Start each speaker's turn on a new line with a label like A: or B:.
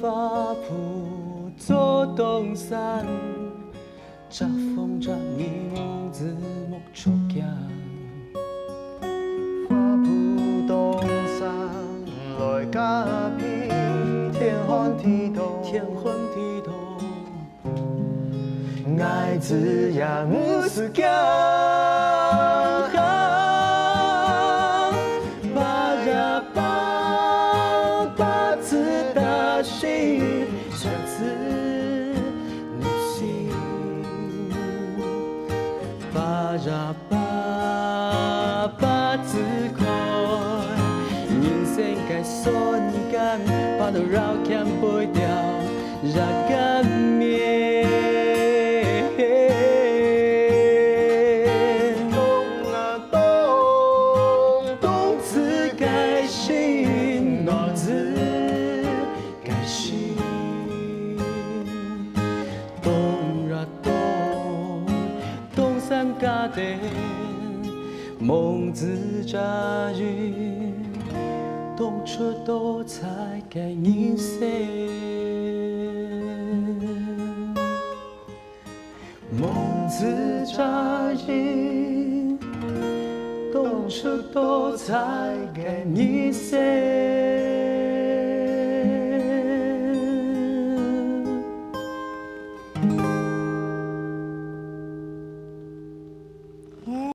A: 发铺做东山，遮风遮影子木出镜。
B: 花铺东山来甲片，天昏地冻，
A: 天昏地冻，
B: 爱子也不是惊。
A: 巴呀巴，巴子大心，选自女性。巴呀巴，巴子开，人生该瞬间，巴到绕牵背掉，让干面。家庭梦自驾驭，动出多彩嘅人生。梦自驾驭，动出多彩嘅人生。